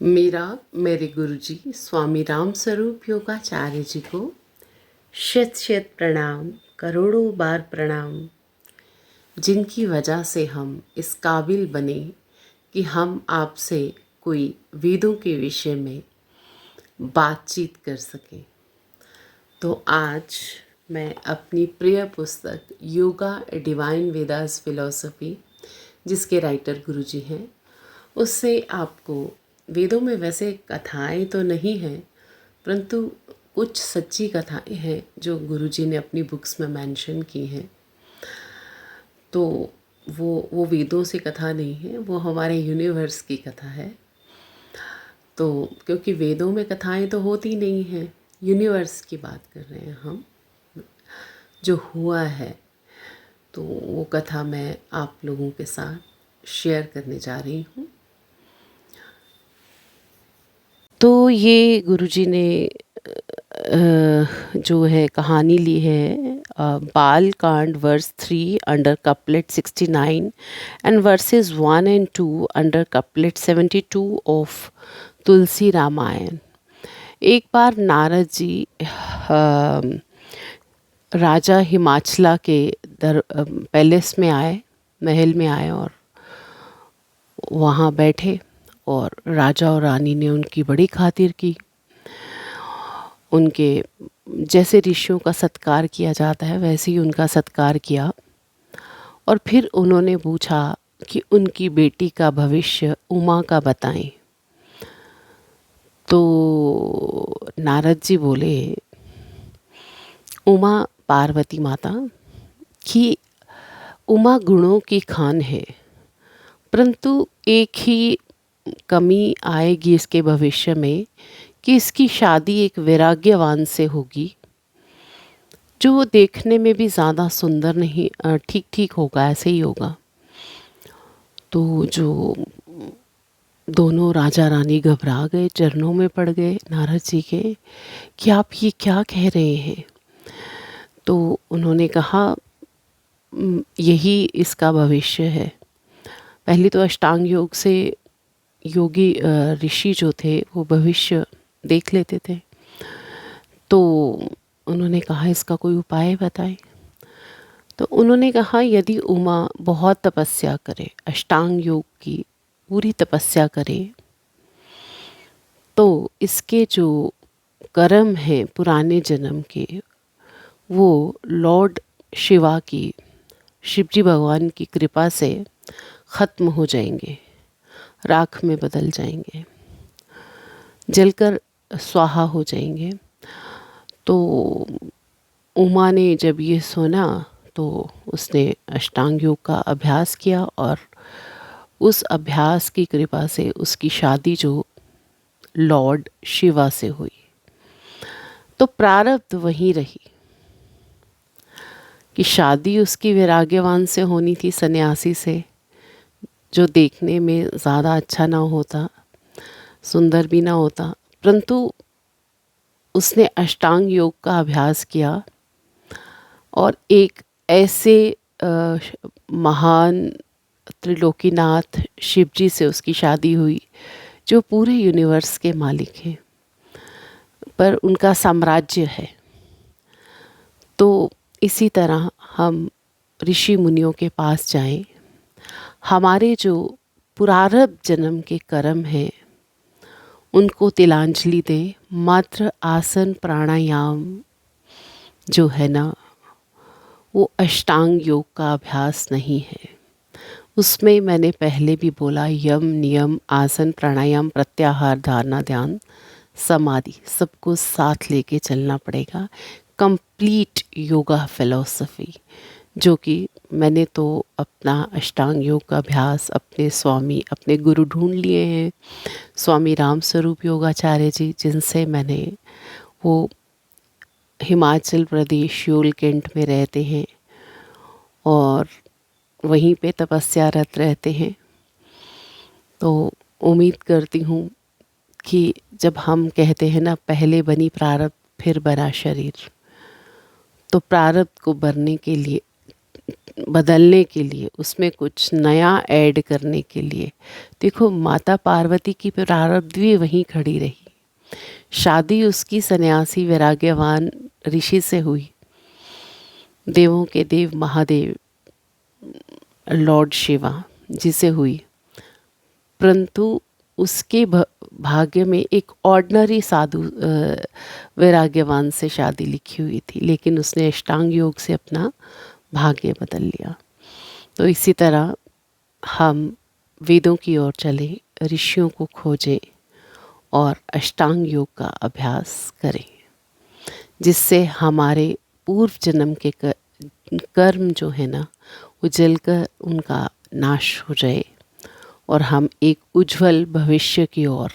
मेरा मेरे गुरुजी स्वामी राम स्वरूप योगाचार्य जी को शत शत प्रणाम, करोड़ों बार प्रणाम, जिनकी वजह से हम इस काबिल बने कि हम आपसे कोई वेदों के विषय में बातचीत कर सकें। तो आज मैं अपनी प्रिय पुस्तक yoga a divine Vedas philosophy, जिसके राइटर गुरुजी हैं, उससे आपको वेदों में वैसे कथाएं तो नहीं हैं, परंतु कुछ सच्ची कथाएं हैं जो गुरुजी ने अपनी बुक्स में मेंशन की हैं। तो वो वेदों से कथा नहीं है, वो हमारे यूनिवर्स की कथा है। तो क्योंकि वेदों में कथाएं तो होती नहीं हैं, यूनिवर्स की बात कर रहे हैं हम, जो हुआ है। तो वो कथा मैं आप लोगों के साथ शेयर करने जा रही हूँ। तो ये गुरुजी ने जो है कहानी ली है Bal Kand verse 3 under couplet 69 and verses 1 and 2 under couplet 72 of Tulsi Ramayana. एक बार नारद जी राजा हिमाचला के पैलेस में आए, महल में आए और वहाँ बैठे और राजा और रानी ने उनकी बड़ी खातिर की। उनके जैसे ऋषियों का सत्कार किया जाता है वैसे ही उनका सत्कार किया और फिर उन्होंने पूछा कि उनकी बेटी का भविष्य उमा का बताएं। तो नारद जी बोले, उमा पार्वती माता कि उमा गुणों की खान है, परंतु एक ही कमी आएगी इसके भविष्य में कि इसकी शादी एक वैराग्यवान से होगी, जो वो देखने में भी ज़्यादा सुंदर नहीं, ठीक ठीक होगा, ऐसे ही होगा। तो जो दोनों राजा रानी घबरा गए, चरणों में पड़ गए नारद जी के कि आप ये क्या कह रहे हैं। तो उन्होंने कहा यही इसका भविष्य है। पहले तो अष्टांग योग से योगी ऋषि जो थे वो भविष्य देख लेते थे। तो उन्होंने कहा इसका कोई उपाय बताएं। तो उन्होंने कहा यदि उमा बहुत तपस्या करे, अष्टांग योग की पूरी तपस्या करे, तो इसके जो कर्म हैं पुराने जन्म के, वो लॉर्ड शिवा की, शिवजी भगवान की कृपा से ख़त्म हो जाएंगे, राख में बदल जाएंगे, जलकर स्वाहा हो जाएंगे। तो उमा ने जब ये सुना तो उसने अष्टांग योग का अभ्यास किया और उस अभ्यास की कृपा से उसकी शादी जो लॉर्ड शिवा से हुई। तो प्रारब्ध वहीं रही कि शादी उसकी वैराग्यवान से होनी थी, सन्यासी से, जो देखने में ज़्यादा अच्छा ना होता, सुंदर भी ना होता, परंतु उसने अष्टांग योग का अभ्यास किया और एक ऐसे महान त्रिलोकीनाथ शिवजी से उसकी शादी हुई जो पूरे यूनिवर्स के मालिक हैं, पर उनका साम्राज्य है। तो इसी तरह हम ऋषि मुनियों के पास जाएं, हमारे जो पुरारब्ध जन्म के कर्म हैं उनको तिलांजलि दें। मात्र आसन प्राणायाम जो है ना, वो अष्टांग योग का अभ्यास नहीं है। उसमें मैंने पहले भी बोला, यम नियम आसन प्राणायाम प्रत्याहार धारणा ध्यान समाधि सबको साथ लेके चलना पड़ेगा। कंप्लीट योगा फिलॉसफी, जो कि मैंने तो अपना अष्टांग योग का अभ्यास अपने स्वामी, अपने गुरु ढूंढ लिए हैं, स्वामी राम स्वरूप योगाचार्य जी, जिनसे मैंने, वो हिमाचल प्रदेश योलकेंट में रहते हैं और वहीं पे तपस्यारत रहते हैं। तो उम्मीद करती हूँ कि जब हम कहते हैं ना, पहले बनी प्रारब्ध फिर बना शरीर, तो प्रारब्ध को भरने के लिए बदलने के लिए, उसमें कुछ नया ऐड करने के लिए, देखो माता पार्वती की प्रारब्ध भी वहीं खड़ी रही। शादी उसकी सन्यासी वैराग्यवान ऋषि से हुई, देवों के देव महादेव लॉर्ड शिवा जी से हुई, परंतु उसके भाग्य में एक ऑर्डिनरी साधु वैराग्यवान से शादी लिखी हुई थी, लेकिन उसने अष्टांग योग से अपना भाग्य बदल लिया। तो इसी तरह हम वेदों की ओर चलें, ऋषियों को खोजें और अष्टांग योग का अभ्यास करें, जिससे हमारे पूर्व जन्म के कर्म जो है ना, वो जलकर उनका नाश हो जाए और हम एक उज्जवल भविष्य की ओर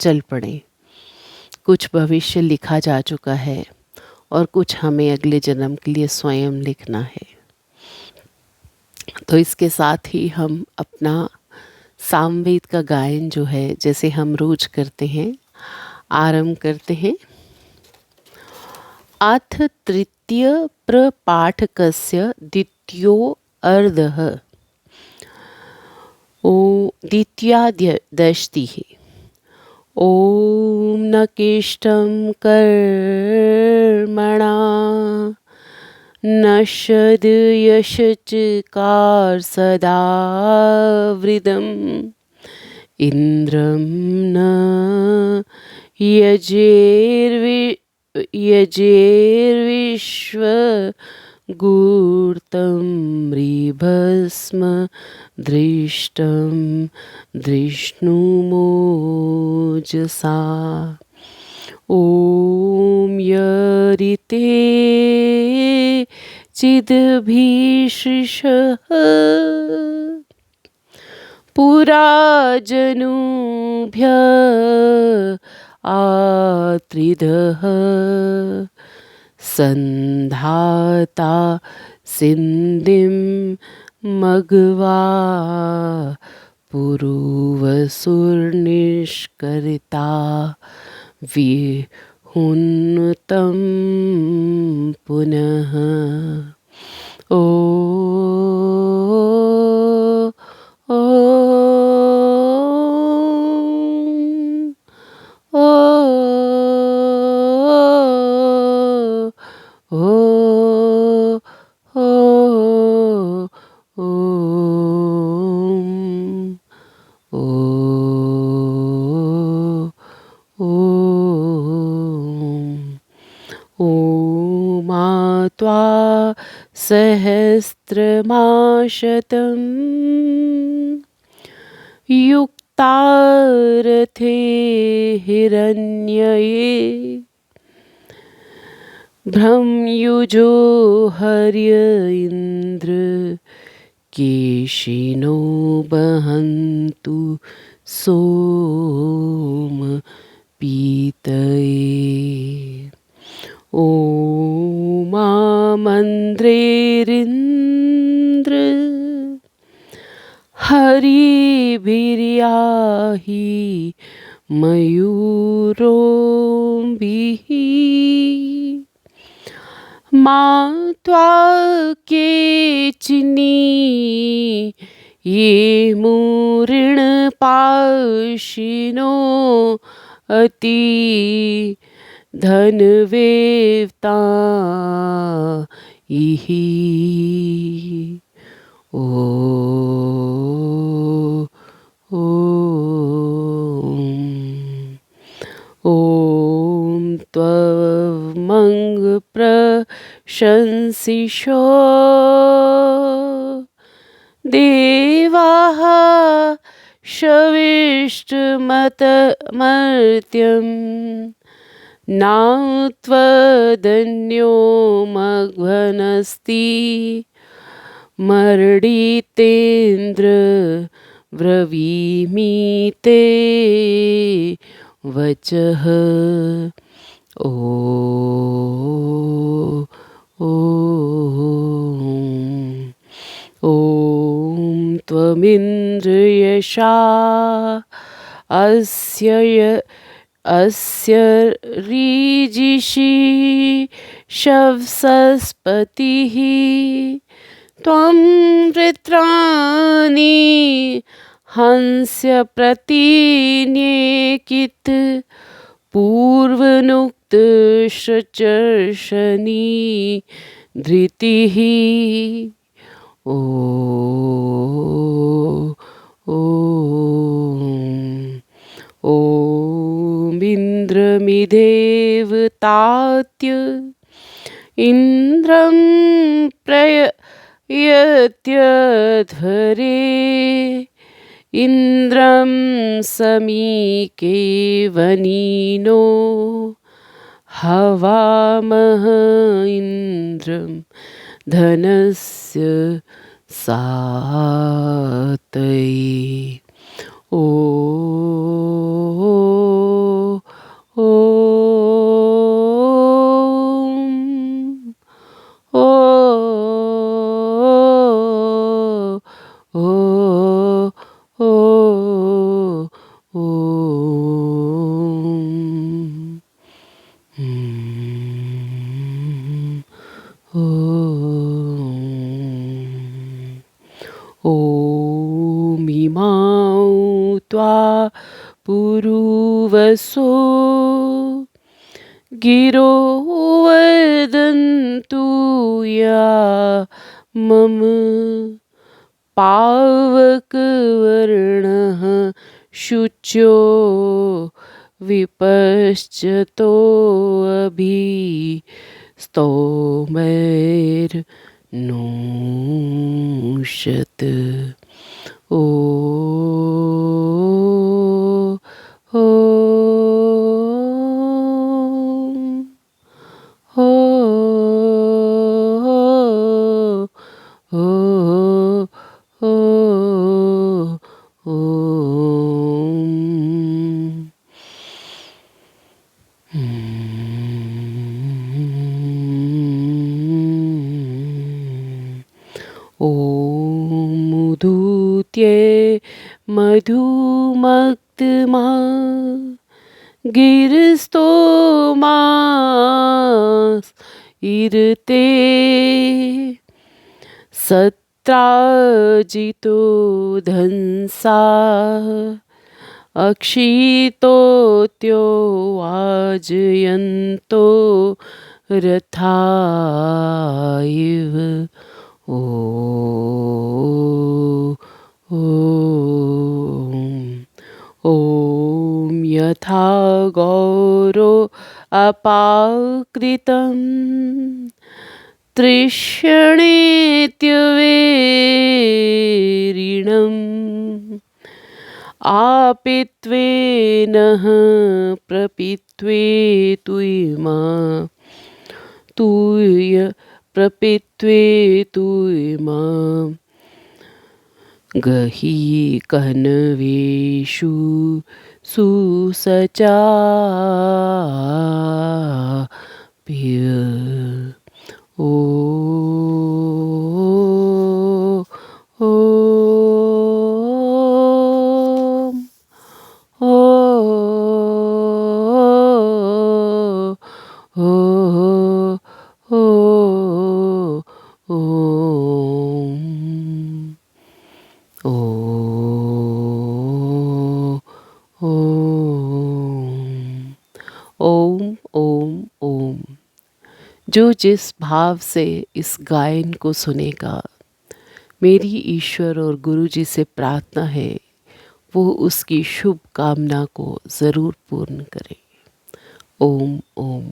चल पड़ें। कुछ भविष्य लिखा जा चुका है और कुछ हमें अगले जन्म के लिए स्वयं लिखना है। तो इसके साथ ही हम अपना सामवेद का गायन जो है, जैसे हम रोज करते हैं, आरंभ करते हैं। अथ तृतीय प्रपाठकस्य द्वितीयो अर्धः। ओ द्वितीयादष्टिः। ॐ न केष्टं कर्मणा न यशचकार सदा वृदम् इन्द्रं न यजेर्विश्व गूर्तं मृभस्म दृष्टं दृष्णुमोजसा। ॐ यरिते चिद्भिषिषः पुराजनुभ्य आत्रिदः सन्धाता सिन्धिं मघवा पुरुवसुर्निष्करिता विहुन्तं पुनः। ओ त्वा सहस्रमाशतं युक्तारथे हिरण्यये भ्रमयुजो हर्य इन्द्र केशिनो बहन्तु सोम पीतये। ओमामन्द्रेरिन्द्र हरिभिर्याहि मयूरोंभिः मा त्वा केचिनी ये मूऋणपाशिनो अति धनवेत्ता इहि। ओ ॐ त्वमङ्ग प्रशंसिषो देवाः शविष्ठमर्त्यं नात्वदन्यो मघवनस्ति मर्डितेन्द्र ब्रवीमि ते वचः। ॐ त्वमिन्द्र यशा अस्य रीजिषि शवसस्पतिः त्वं वृत्राणि हंस्य प्रतिन्येकित पूर्वनुक्त सचर्षणी धृतिः ओ ॐ इन्द्रमिदेवतात्य इन्द्रं प्रयत्यध्वरे इन्द्रं समीके वनिनो हवामः इन्द्रं धनस्य सातये ओ ॐ इमां त्वा पुरुवसो गिरो वदन्तु या मम पावकवर्णः शुचो विपश्चतोऽभि स्तोमैर्नोषत् ओ मुदूत्ये मधुमक्तमा गिरस्तोमास इरते सत्राजितो धंसा अक्षितोत्यो वाजयन्तो रथाइव ओ ॐ यथा गौरो अपाकृतं तृष्णेत्यवेरिणम् आपित्वेनः प्रपित्वे तुयिमा तुय प्रपित्वे तुयिमा गही कन्वेषु सुसचा पिय ओ ओम ओम ओम। जो जिस भाव से इस गायन को सुनेगा, मेरी ईश्वर और गुरु जी से प्रार्थना है वो उसकी शुभ कामना को ज़रूर पूर्ण करे। ओम ओम।